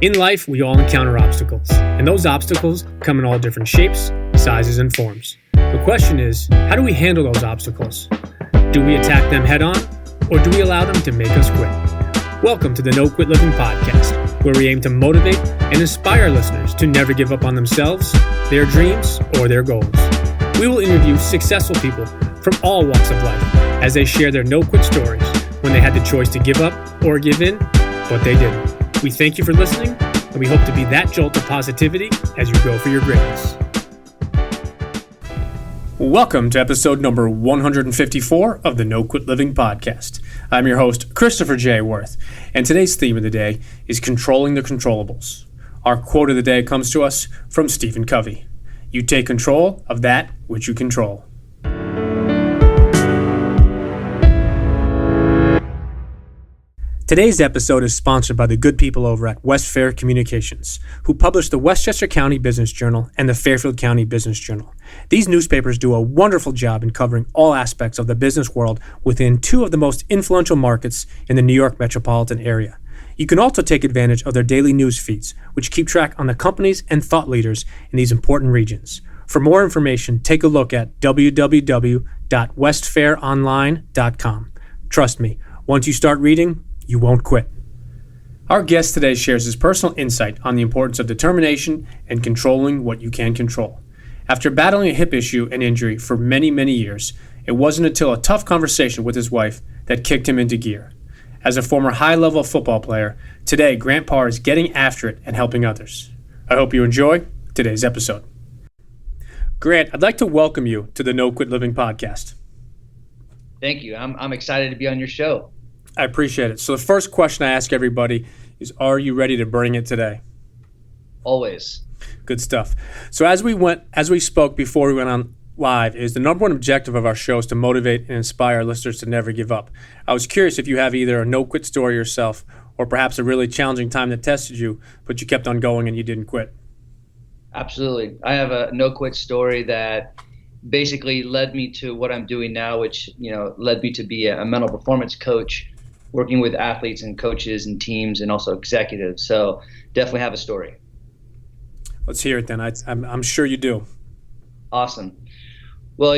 In life, we all encounter obstacles, and those obstacles come in all different shapes, sizes, and forms. The question is, how do we handle those obstacles? Do we attack them head on, or do we allow them to make us quit? Welcome to the No Quit Living podcast, where we aim to motivate and inspire listeners to never give up on themselves, their dreams, or their goals. We will interview successful people from all walks of life as they share their no-quit stories when they had the choice to give up or give in, but they didn't. We thank you for listening, and we hope to be that jolt of positivity as you go for your greatness. Welcome to episode number 154 of the No Quit Living podcast. I'm your host, Christopher J. Worth, and today's theme of the day is controlling the controllables. Our quote of the day comes to us from Stephen Covey. You take control of that which you control. Today's episode is sponsored by the good people over at West Fair Communications, who publish the Westchester County Business Journal and the Fairfield County Business Journal. These newspapers do a wonderful job in covering all aspects of the business world within two of the most influential markets in the New York metropolitan area. You can also take advantage of their daily news feeds, which keep track on the companies and thought leaders in these important regions. For more information, take a look at www.westfaironline.com. Trust me, once you start reading, you won't quit. Our guest today shares his personal insight on the importance of determination and controlling what you can control. After battling a hip issue and injury for many, many years, it wasn't until a tough conversation with his wife that kicked him into gear. As a former high-level football player, today Grant Parr is getting after it and helping others. I hope you enjoy today's episode. Grant, I'd like to welcome you to the No Quit Living podcast. Thank you. I'm excited to be on your show. I appreciate it. So the first question I ask everybody is, are you ready to bring it today? Always. Good stuff. So as we spoke before we went on live, is the number one objective of our show is to motivate and inspire listeners to never give up. I was curious if you have either a no-quit story yourself or perhaps a really challenging time that tested you, but you kept on going and you didn't quit. Absolutely. I have a no-quit story that basically led me to what I'm doing now, which led me to be a mental performance coach, working with athletes and coaches and teams and also executives. So definitely have a story. Let's hear it then. I'm sure you do. Awesome. Well,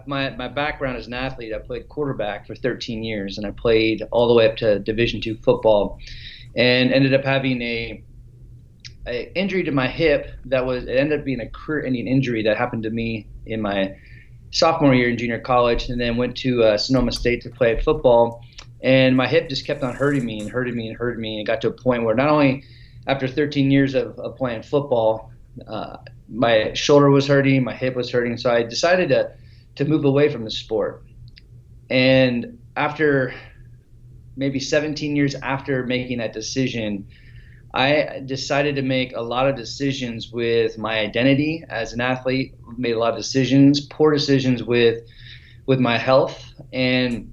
my background as an athlete, I played quarterback for 13 years, and I played all the way up to Division II football, and ended up having a injury to my hip it ended up being a career-ending injury that happened to me in my sophomore year in junior college, and then went to Sonoma State to play football. And my hip just kept on hurting me. And got to a point where not only after 13 years of playing football, my shoulder was hurting, my hip was hurting. So I decided to move away from the sport. And after maybe 17 years after making that decision, I decided to make a lot of decisions with my identity as an athlete, made a lot of decisions, poor decisions with my health. And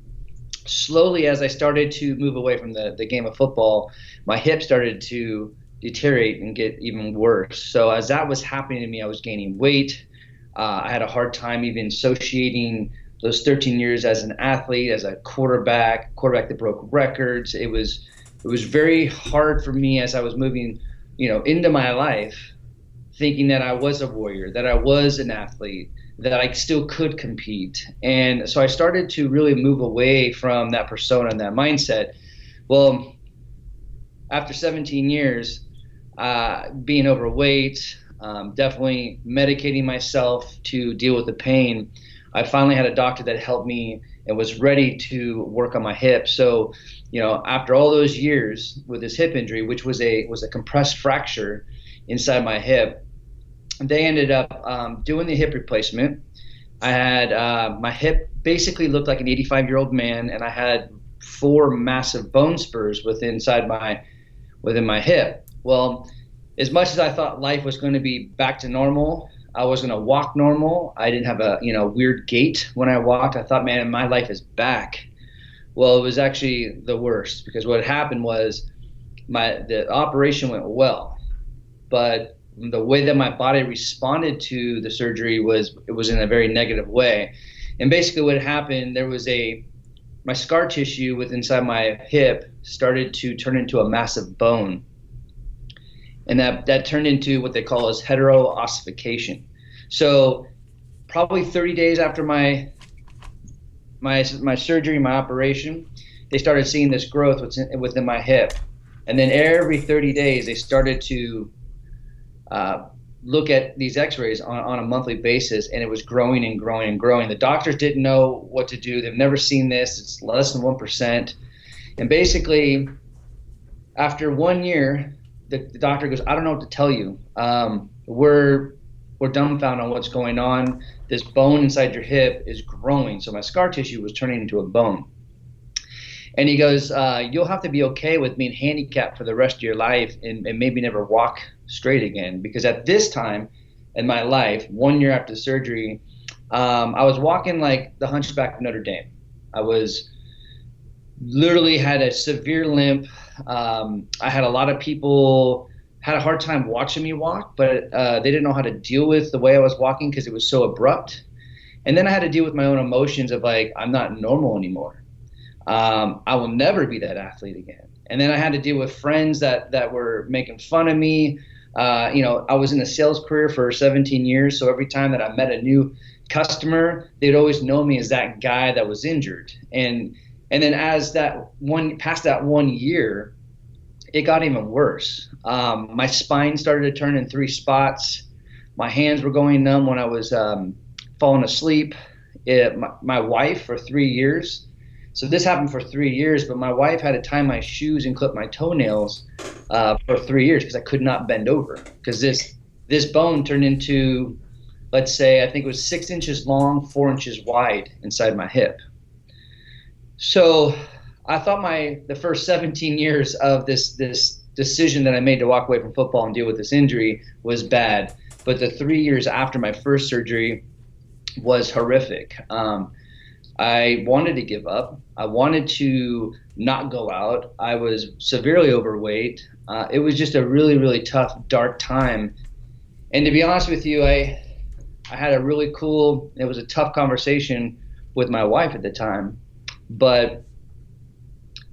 slowly, as I started to move away from the game of football, my hip started to deteriorate and get even worse. So as that was happening to me, I was gaining weight. I had a hard time even associating those 13 years as an athlete, as a quarterback that broke records. It was very hard for me as I was moving, into my life, thinking that I was a warrior, that I was an athlete, that I still could compete. And so I started to really move away from that persona and that mindset. Well, after 17 years, being overweight, definitely medicating myself to deal with the pain, I finally had a doctor that helped me and was ready to work on my hip. So, after all those years with this hip injury, which was a compressed fracture inside my hip, they ended up doing the hip replacement. I had my hip basically looked like an 85-year-old man, and I had 4 massive bone spurs within my hip. Well, as much as I thought life was going to be back to normal, I was going to walk normal. I didn't have a weird gait when I walked. I thought, man, my life is back. Well, it was actually the worst, because what happened was the operation went well, but the way that my body responded to the surgery was in a very negative way. And basically what happened, there was my scar tissue inside my hip started to turn into a massive bone. And that turned into what they call as heteroossification. So probably 30 days after my surgery, my operation, they started seeing this growth within my hip. And then every 30 days, they started to look at these x-rays on a monthly basis, and it was growing and growing and growing. The doctors didn't know what to do. They've never seen this. It's less than 1%. And basically, after 1 year, the doctor goes, I don't know what to tell you. We're dumbfounded on what's going on. This bone inside your hip is growing. So my scar tissue was turning into a bone. And he goes, you'll have to be okay with being handicapped for the rest of your life and maybe never walk straight again. Because at this time in my life, 1 year after the surgery, I was walking like the Hunchback of Notre Dame. I was literally had a severe limp. I had a lot of people had a hard time watching me walk, but they didn't know how to deal with the way I was walking because it was so abrupt. And then I had to deal with my own emotions of like, I'm not normal anymore. I will never be that athlete again. And then I had to deal with friends that were making fun of me. I was in a sales career for 17 years. So every time that I met a new customer, they'd always know me as that guy that was injured. And then as past that 1 year, it got even worse. My spine started to turn in 3 spots. My hands were going numb when I was falling asleep. My wife for 3 years. So this happened for 3 years, but my wife had to tie my shoes and clip my toenails for 3 years because I could not bend over. Because this bone turned into, let's say, I think it was 6 inches long, 4 inches wide inside my hip. So I thought the first 17 years of this decision that I made to walk away from football and deal with this injury was bad. But the 3 years after my first surgery was horrific. I wanted to give up. I wanted to not go out. I was severely overweight. It was just a really, really tough, dark time. And to be honest with you, I had a really cool, it was a tough conversation with my wife at the time. But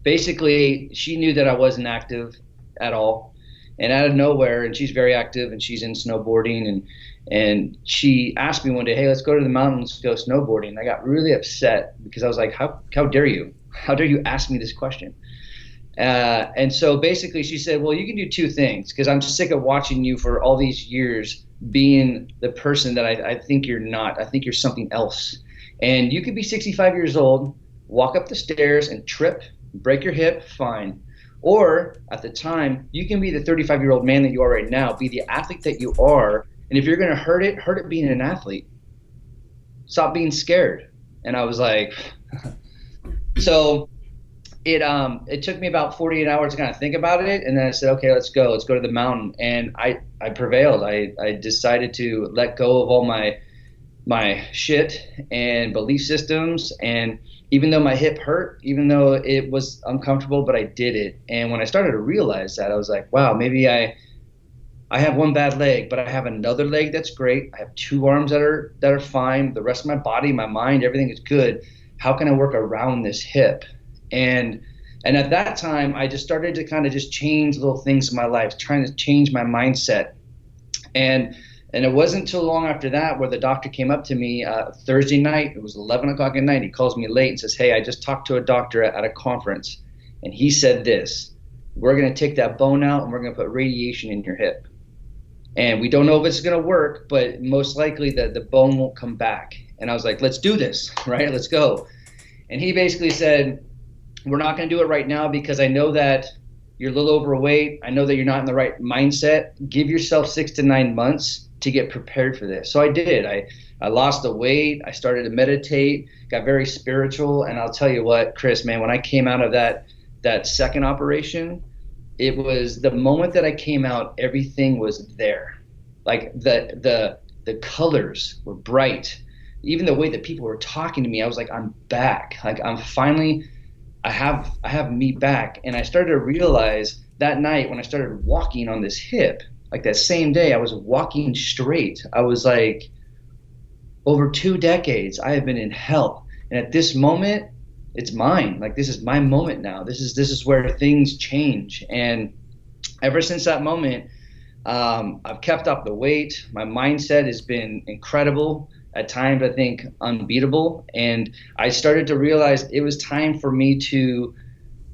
basically, she knew that I wasn't active at all. And out of nowhere, and she's very active and she's in snowboarding, and she asked me one day, hey, let's go to the mountains, go snowboarding. And I got really upset because I was like, how dare you? How dare you ask me this question? And so basically she said, well, you can do 2 things because I'm sick of watching you for all these years being the person that I think you're not. I think you're something else. And you could be 65 years old, walk up the stairs and trip, break your hip, fine. Or at the time, you can be the 35-year-old man that you are right now, be the athlete that you are. And if you're going to hurt it being an athlete. Stop being scared. And I was like, so it took me about 48 hours to kind of think about it. And then I said, okay, let's go to the mountain. And I prevailed. I decided to let go of all my shit and belief systems. And even though my hip hurt, even though it was uncomfortable, but I did it. And when I started to realize that, I was like, wow, maybe I have one bad leg, but I have another leg that's great. I have 2 arms that are fine. The rest of my body, my mind, everything is good. How can I work around this hip? And at that time, I just started to kind of just change little things in my life, trying to change my mindset. And it wasn't too long after that where the doctor came up to me Thursday night. It was 11 o'clock at night. He calls me late and says, hey, I just talked to a doctor at a conference, and he said this: we're going to take that bone out and we're going to put radiation in your hip. And we don't know if it's going to work, but most likely the bone won't come back. And I was like, let's do this, right? Let's go. And he basically said, we're not going to do it right now because I know that you're a little overweight. I know that you're not in the right mindset. Give yourself 6 to 9 months to get prepared for this. So I did. I lost the weight. I started to meditate, got very spiritual. And I'll tell you what, Chris, man, when I came out of that second operation, it was the moment that I came out, everything was there. Like the colors were bright. Even the way that people were talking to me, I was like, I'm back. Like I'm finally, I have me back. And I started to realize that night when I started walking on this hip, like that same day, I was walking straight. I was like, over 2 decades, I have been in hell. And at this moment, it's mine. Like this is my moment now. This is where things change. And ever since that moment, I've kept up the weight. My mindset has been incredible. At times, I think unbeatable. And I started to realize it was time for me to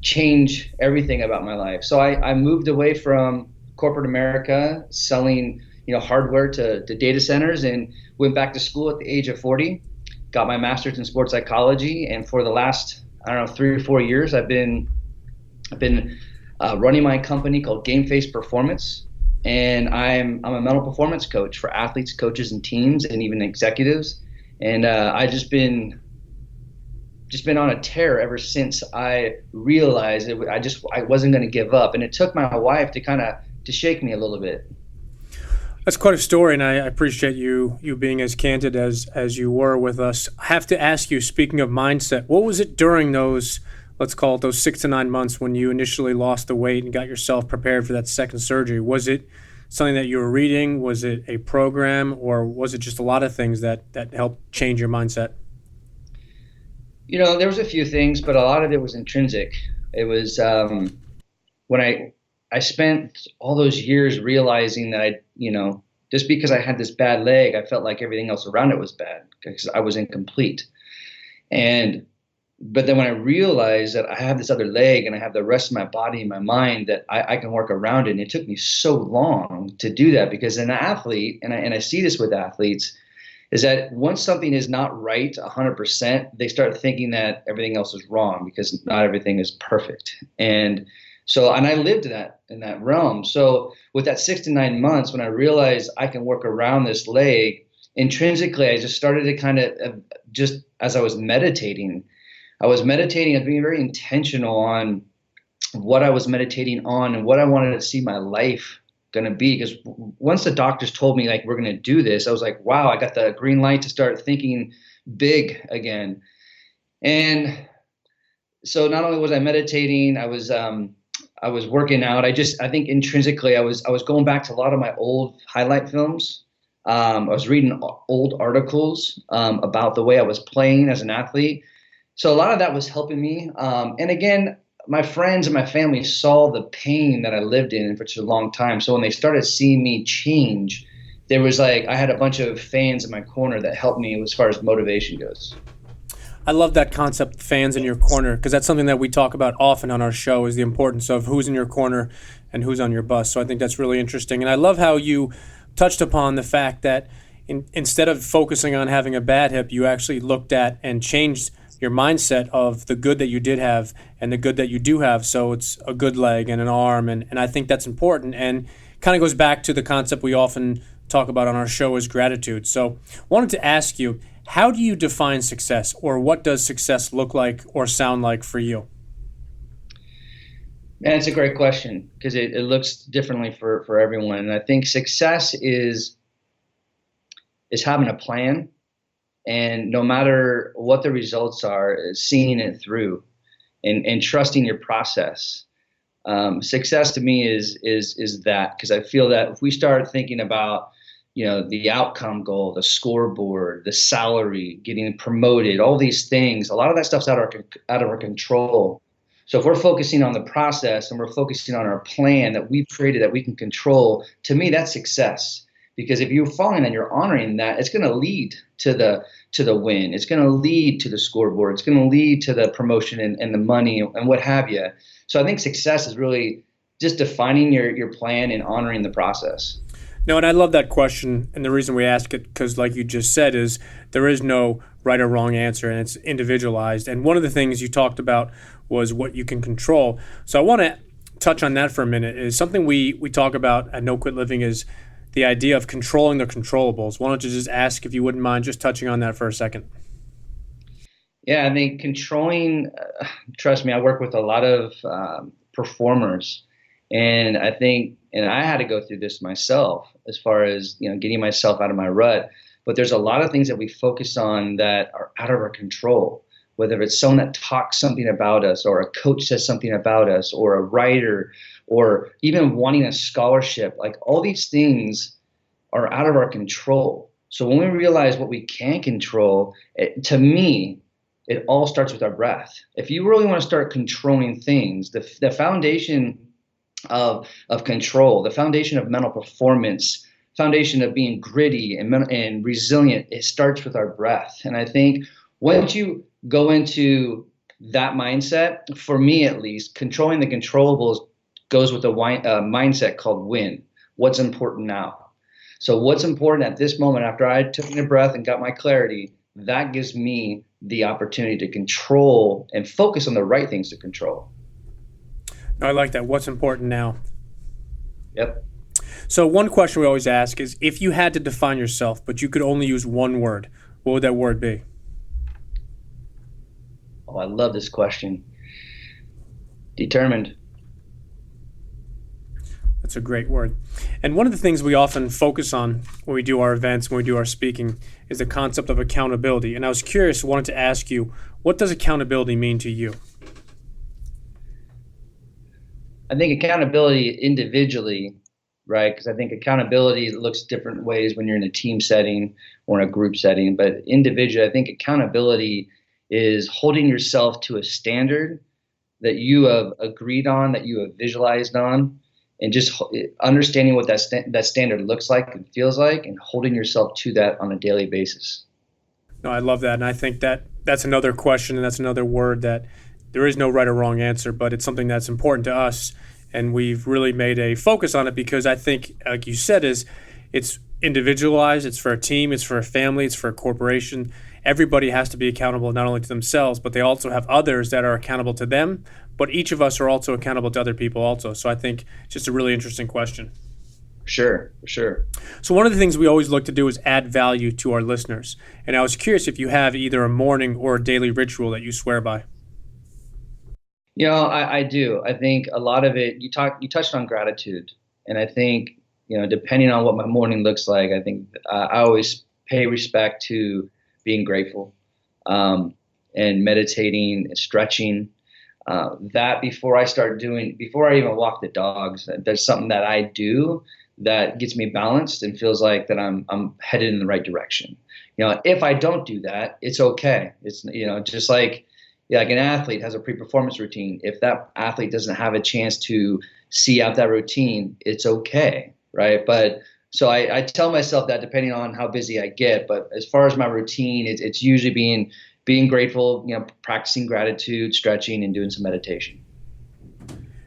change everything about my life. So I moved away from corporate America, selling hardware to data centers, and went back to school at the age of 40. Got my master's in sports psychology, and for the last, I don't know, 3 or 4 years, I've been running my company called Game Face Performance, and I'm a mental performance coach for athletes, coaches, and teams, and even executives. And I just been on a tear ever since I realized I wasn't going to give up, and it took my wife to shake me a little bit. That's quite a story, and I appreciate you being as candid as you were with us. I have to ask you, speaking of mindset, what was it during those, let's call it those 6 to 9 months when you initially lost the weight and got yourself prepared for that second surgery? Was it something that you were reading? Was it a program, or was it just a lot of things that helped change your mindset? There was a few things, but a lot of it was intrinsic. It was when I spent all those years realizing that just because I had this bad leg, I felt like everything else around it was bad because I was incomplete. But then when I realized that I have this other leg and I have the rest of my body and my mind that I can work around it, and it took me so long to do that, because an athlete, and I see this with athletes, is that once something is not right 100%, they start thinking that everything else is wrong because not everything is perfect. And I lived in that realm. So with that 6 to 9 months, when I realized I can work around this leg, intrinsically, I just started to kind of just as I was meditating, I was being very intentional on what I was meditating on and what I wanted to see my life going to be. Because once the doctors told me, like, we're going to do this, I was like, wow, I got the green light to start thinking big again. And so not only was I meditating, I was working out. I think intrinsically I was going back to a lot of my old highlight films. I was reading old articles about the way I was playing as an athlete. So a lot of that was helping me. And again, my friends and my family saw the pain that I lived in for such a long time. So when they started seeing me change, there was I had a bunch of fans in my corner that helped me as far as motivation goes. I love that concept, fans in your corner, because that's something that we talk about often on our show, is the importance of who's in your corner and who's on your bus. So I think that's really interesting. And I love how you touched upon the fact that instead of focusing on having a bad hip, you actually looked at and changed your mindset of the good that you did have and the good that you do have. So it's a good leg and an arm. And I think that's important, and kind of goes back to the concept we often talk about on our show is gratitude. So I wanted to ask you, how do you define success, or what does success look like or sound like for you? Man, it's a great question, because it looks differently for everyone. And I think success is having a plan, and no matter what the results are, seeing it through and trusting your process. Success to me is that, because I feel that if we start thinking about the outcome goal, the scoreboard, the salary, getting promoted, all these things, a lot of that stuff's out of our control. So if we're focusing on the process and we're focusing on our plan that we've created that we can control, to me, that's success. Because if you're following and you're honoring that, it's going to lead to the win. It's going to lead to the scoreboard. It's going to lead to the promotion and the money and what have you. So I think success is really just defining your plan and honoring the process. No, and I love that question, and the reason we ask it, because like you just said, is there is no right or wrong answer, and it's individualized. And one of the things you talked about was what you can control. So I want to touch on that for a minute. Is something we talk about at No Quit Living is the idea of controlling the controllables. Why don't you just ask, if you wouldn't mind, just touching on that for a second? Yeah, I think controlling, trust me, I work with a lot of performers, and I think, and I had to go through this myself as far as, getting myself out of my rut. But there's a lot of things that we focus on that are out of our control, whether it's someone that talks something about us, or a coach says something about us, or a writer, or even wanting a scholarship. Like, all these things are out of our control. So when we realize what we can control, to me, it all starts with our breath. If you really want to start controlling things, the foundation of control, the foundation of mental performance, foundation of being gritty and resilient. It starts with our breath. And I think once you go into that mindset, for me at least, controlling the controllables goes with a mindset called win. What's important now? So what's important at this moment after I took in a breath and got my clarity, that gives me the opportunity to control and focus on the right things to control. I like that. What's important now? Yep. So one question we always ask is, if you had to define yourself, but you could only use one word, what would that word be? Oh, I love this question. Determined. That's a great word. And one of the things we often focus on when we do our events, when we do our speaking, is the concept of accountability. And I was curious, wanted to ask you, what does accountability mean to you? I think accountability individually, right? Because I think accountability looks different ways when you're in a team setting or in a group setting. But individually, I think accountability is holding yourself to a standard that you have agreed on, that you have visualized on, and just understanding what that standard looks like and feels like, and holding yourself to that on a daily basis. No, I love that. And I think that's another question, and that's another word that there is no right or wrong answer, but it's something that's important to us. And we've really made a focus on it because I think, like you said, it's individualized, it's for a team, it's for a family, it's for a corporation. Everybody has to be accountable not only to themselves, but they also have others that are accountable to them. But each of us are also accountable to other people also. So I think it's just a really interesting question. For sure. So one of the things we always look to do is add value to our listeners. And I was curious if you have either a morning or a daily ritual that you swear by. You know, I do. I think a lot of it, you touched on gratitude. And I think, depending on what my morning looks like, I think I always pay respect to being grateful, and meditating and stretching. That before I even walk the dogs, there's something that I do that gets me balanced and feels like that I'm headed in the right direction. If I don't do that, it's okay. It's, just like an athlete has a pre-performance routine. If that athlete doesn't have a chance to see out that routine, it's okay, right? But so I tell myself that depending on how busy I get. But as far as my routine, it's usually being grateful, practicing gratitude, stretching, and doing some meditation.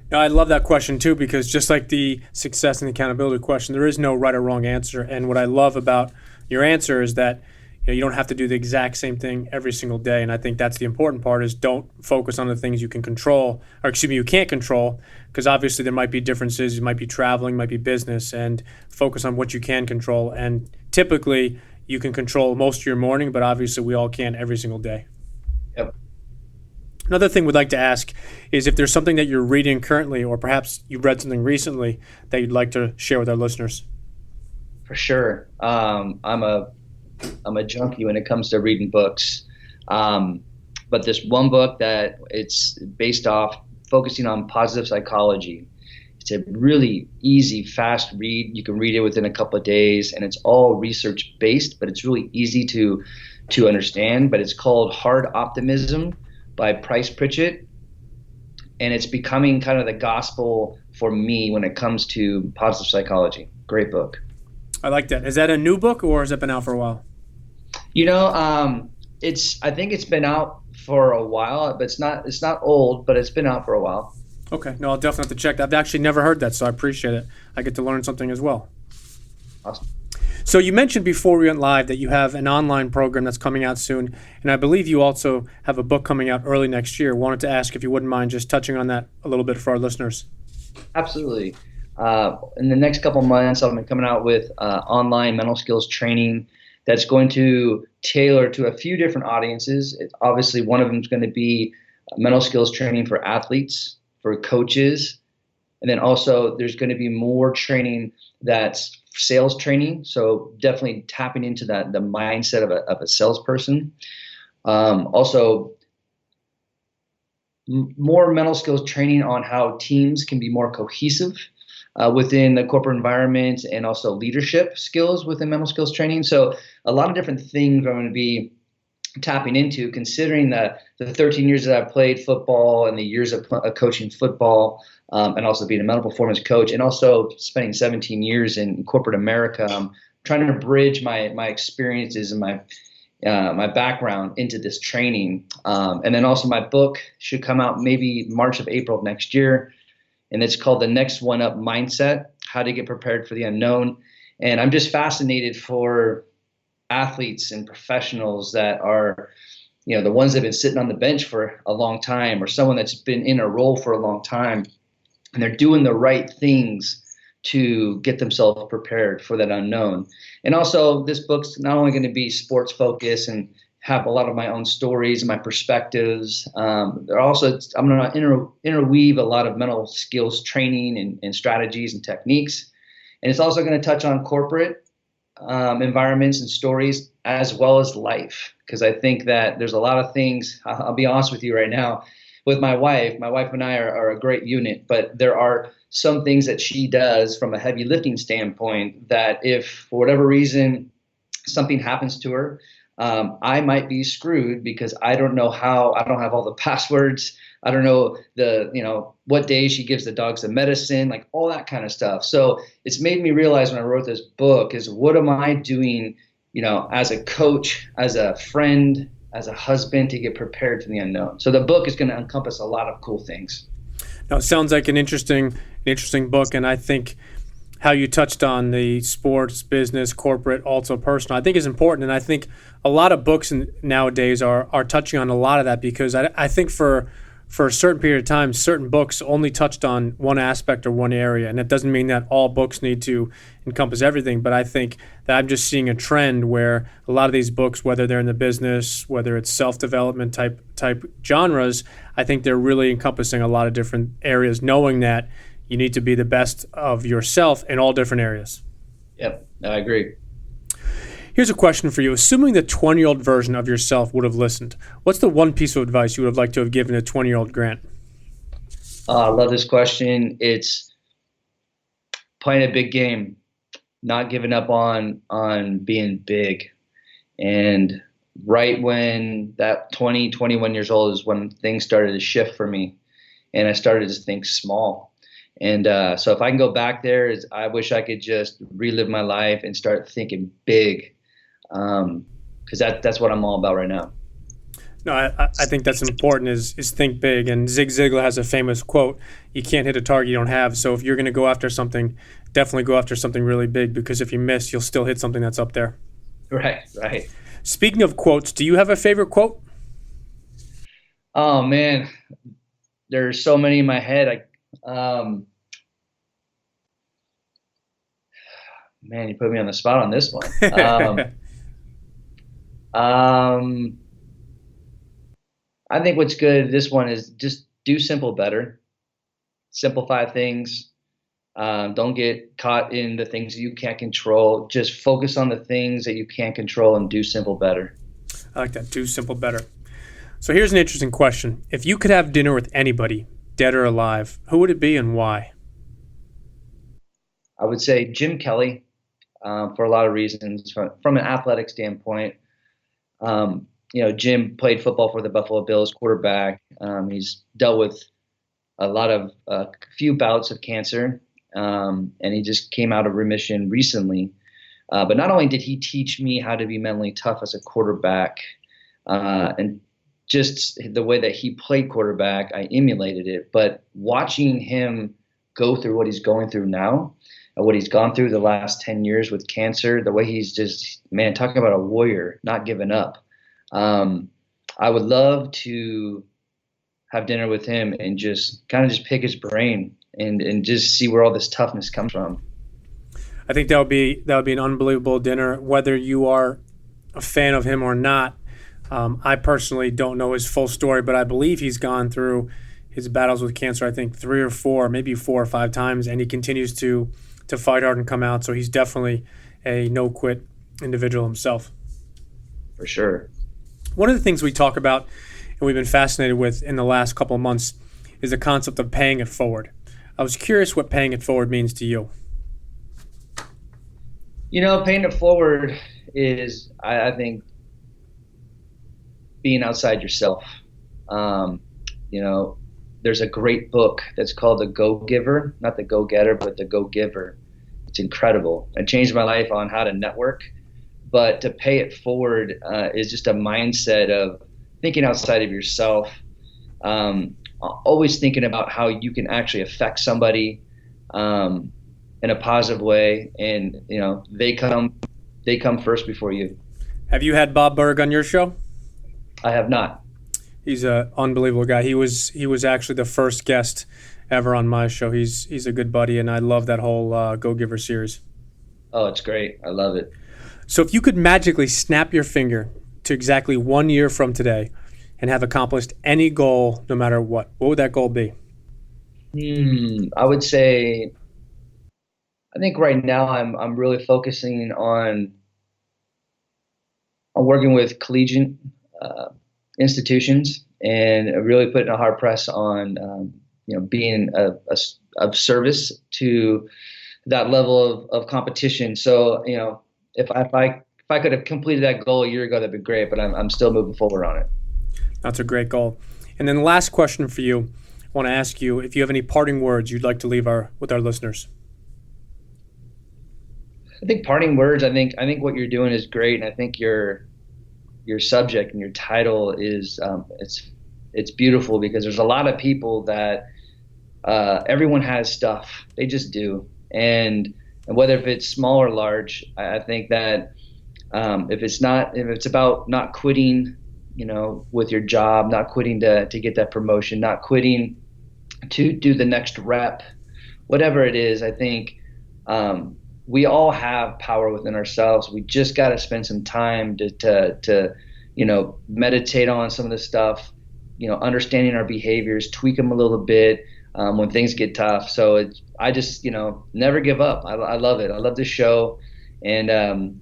Now, I love that question too, because just like the success and accountability question, there is no right or wrong answer. And what I love about your answer is that you don't have to do the exact same thing every single day. And I think that's the important part, is don't focus on the things you can control, or you can't control, because obviously there might be differences. You might be traveling, might be business, and focus on what you can control. And typically you can control most of your morning, but obviously we all can't every single day. Yep. Another thing we'd like to ask is if there's something that you're reading currently, or perhaps you've read something recently that you'd like to share with our listeners. For sure. I'm a junkie when it comes to reading books. But this one book that it's based off focusing on positive psychology. It's a really easy, fast read. You can read it within a couple of days, and it's all research based, but it's really easy to understand. But it's called Hard Optimism by Price Pritchett. And it's becoming kind of the gospel for me when it comes to positive psychology. Great book. I like that. Is that a new book, or has it been out for a while? I think it's been out for a while, but it's not old, but it's been out for a while. Okay. No, I'll definitely have to check that. I've actually never heard that, so I appreciate it. I get to learn something as well. Awesome. So you mentioned before we went live that you have an online program that's coming out soon, and I believe you also have a book coming out early next year. Wanted to ask if you wouldn't mind just touching on that a little bit for our listeners. Absolutely. In the next couple months, I'll be coming out with online mental skills training that's going to tailor to a few different audiences. Obviously, one of them is going to be mental skills training for athletes, for coaches, and then also there's going to be more training that's sales training. So definitely tapping into the mindset of a salesperson. Also, more mental skills training on how teams can be more cohesive within the corporate environment, and also leadership skills within mental skills training. So a lot of different things I'm going to be tapping into, considering the 13 years that I've played football and the years of coaching football, and also being a mental performance coach, and also spending 17 years in corporate America. Trying to bridge my experiences and my background into this training. And then also my book should come out maybe March of April of next year. And it's called The Next One Up Mindset, How to Get Prepared for the Unknown. And I'm just fascinated for athletes and professionals that are, the ones that have been sitting on the bench for a long time, or someone that's been in a role for a long time, and they're doing the right things to get themselves prepared for that unknown. And also, this book's not only going to be sports focused and have a lot of my own stories and my perspectives. I'm going to interweave a lot of mental skills training and strategies and techniques. And it's also going to touch on corporate environments and stories, as well as life. Because I think that there's a lot of things, I'll be honest with you right now, with my wife and I are a great unit, but there are some things that she does from a heavy lifting standpoint that if for whatever reason something happens to her, I might be screwed because I don't know how. I don't have all the passwords. I don't know what day she gives the dogs the medicine, like all that kind of stuff. So it's made me realize when I wrote this book is, what am I doing, as a coach, as a friend, as a husband, to get prepared for the unknown. So the book is going to encompass a lot of cool things. Now, it sounds like an interesting book, and I think how you touched on the sports, business, corporate, also personal, I think is important. And I think a lot of books nowadays are touching on a lot of that, because I think for a certain period of time, certain books only touched on one aspect or one area. And it doesn't mean that all books need to encompass everything, but I think that I'm just seeing a trend where a lot of these books, whether they're in the business, whether it's self-development type genres, I think they're really encompassing a lot of different areas, knowing that you need to be the best of yourself in all different areas. Yep, I agree. Here's a question for you. Assuming the 20-year-old version of yourself would have listened, what's the one piece of advice you would have liked to have given a 20-year-old Grant? I love this question. It's playing a big game, not giving up on being big. And right when that 21 years old is when things started to shift for me, and I started to think small. And so if I can go back there, I wish I could just relive my life and start thinking big, because that's what I'm all about right now. No, I think that's important, is think big. And Zig Ziglar has a famous quote, you can't hit a target you don't have. So if you're going to go after something, definitely go after something really big, because if you miss, you'll still hit something that's up there. Right. Speaking of quotes, do you have a favorite quote? Oh, man, there's so many in my head. Man, you put me on the spot on this one. I think what's good, this one, is just do simple better. Simplify things. Don't get caught in the things you can't control. Just focus on the things that you can't control and do simple better. I like that. Do simple better. So here's an interesting question. If you could have dinner with anybody, dead or alive, who would it be and why? I would say Jim Kelly, for a lot of reasons. From an athletic standpoint, Jim played football for the Buffalo Bills, quarterback. He's dealt with a few bouts of cancer, and he just came out of remission recently. But not only did he teach me how to be mentally tough as a quarterback, and just the way that he played quarterback, I emulated it. But watching him go through what he's going through now, and what he's gone through the last 10 years with cancer, the way he's just, man, talking about a warrior, not giving up. I would love to have dinner with him and just pick his brain and just see where all this toughness comes from. I think that would be an unbelievable dinner, whether you are a fan of him or not. I personally don't know his full story, but I believe he's gone through his battles with cancer, I think 3 or 4, maybe 4 or 5 times, and he continues to fight hard and come out. So he's definitely a no-quit individual himself. For sure. One of the things we talk about and we've been fascinated with in the last couple of months is the concept of paying it forward. I was curious what paying it forward means to you. Paying it forward is, I think, being outside yourself. You know, there's a great book that's called The Go-Giver, not The Go-Getter, but The Go-Giver. It's incredible. It changed my life on how to network, but to pay it forward is just a mindset of thinking outside of yourself, always thinking about how you can actually affect somebody in a positive way, and you know, they come first before you. Have you had Bob Burg on your show? I have not. He's an unbelievable guy. He was actually the first guest ever on my show. He's a good buddy, and I love that whole Go-Giver series. Oh, it's great. I love it. So if you could magically snap your finger to exactly 1 year from today and have accomplished any goal, no matter what would that goal be? I would say, I think right now I'm really focusing on working with collegiate institutions, and really putting a hard press on being of service to that level of competition. So if I could have completed that goal a year ago, that'd be great, but I'm still moving forward on it. That's a great goal. And then the last question for you, I want to ask you if you have any parting words you'd like to leave with our listeners. I think parting words, I think what you're doing is great, and I think your subject and your title is it's beautiful, because there's a lot of people that everyone has stuff, they just do, and whether if it's small or large, I think that if it's about not quitting, with your job, not quitting to get that promotion, not quitting to do the next rep, whatever it is, I think we all have power within ourselves. We just got to spend some time to meditate on some of the stuff, understanding our behaviors, tweak them a little bit when things get tough. So I just, never give up. I love it. I love this show. And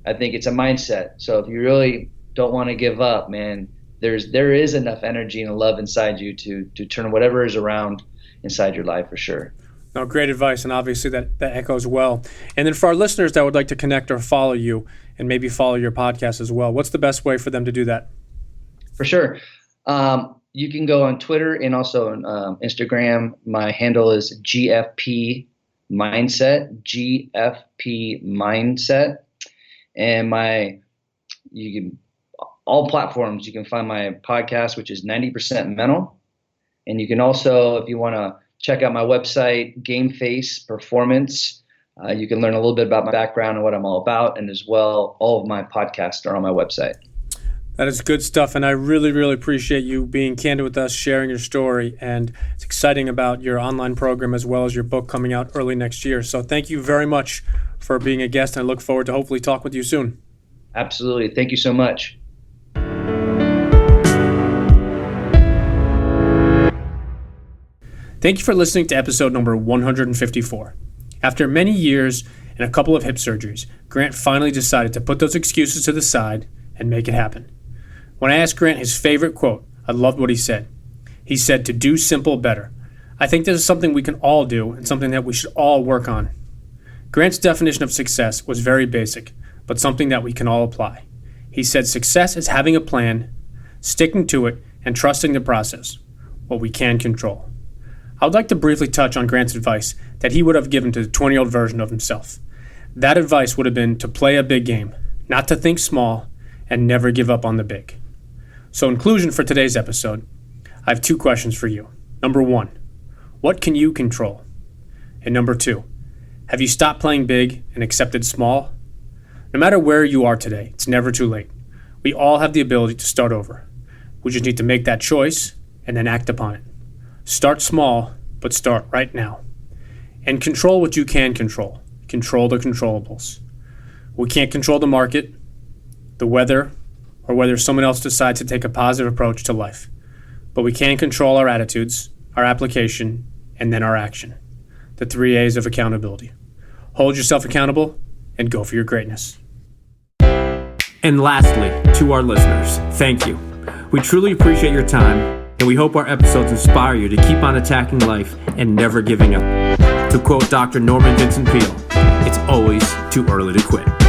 I think it's a mindset. So if you really don't want to give up, man, there is enough energy and love inside you to turn whatever is around inside your life, for sure. No, great advice, and obviously that echoes well. And then for our listeners that would like to connect or follow you and maybe follow your podcast as well, what's the best way for them to do that? For sure. You can go on Twitter and also on Instagram. My handle is GFP Mindset, GFP Mindset. And all platforms, you can find my podcast, which is 90% Mental. And you can also, if you want to check out my website, Game Face Performance. You can learn a little bit about my background and what I'm all about. And as well, all of my podcasts are on my website. That is good stuff. And I really, really appreciate you being candid with us, sharing your story. And it's exciting about your online program as well as your book coming out early next year. So thank you very much for being a guest. And I look forward to hopefully talk with you soon. Absolutely. Thank you so much. Thank you for listening to episode number 154. After many years and a couple of hip surgeries, Grant finally decided to put those excuses to the side and make it happen. When I asked Grant his favorite quote, I loved what he said. He said, "To do simple better." I think this is something we can all do and something that we should all work on. Grant's definition of success was very basic, but something that we can all apply. He said success is having a plan, sticking to it, and trusting the process, what we can control. I would like to briefly touch on Grant's advice that he would have given to the 20-year-old version of himself. That advice would have been to play a big game, not to think small, and never give up on the big. So in conclusion for today's episode, I have two questions for you. Number one, what can you control? And number two, have you stopped playing big and accepted small? No matter where you are today, it's never too late. We all have the ability to start over. We just need to make that choice and then act upon it. Start small, but start right now. And control what you can control. Control the controllables. We can't control the market, the weather, or whether someone else decides to take a positive approach to life. But we can control our attitudes, our application, and then our action. The 3 A's of accountability. Hold yourself accountable and go for your greatness. And lastly, to our listeners, thank you. We truly appreciate your time, and we hope our episodes inspire you to keep on attacking life and never giving up. To quote Dr. Norman Vincent Peale, it's always too early to quit.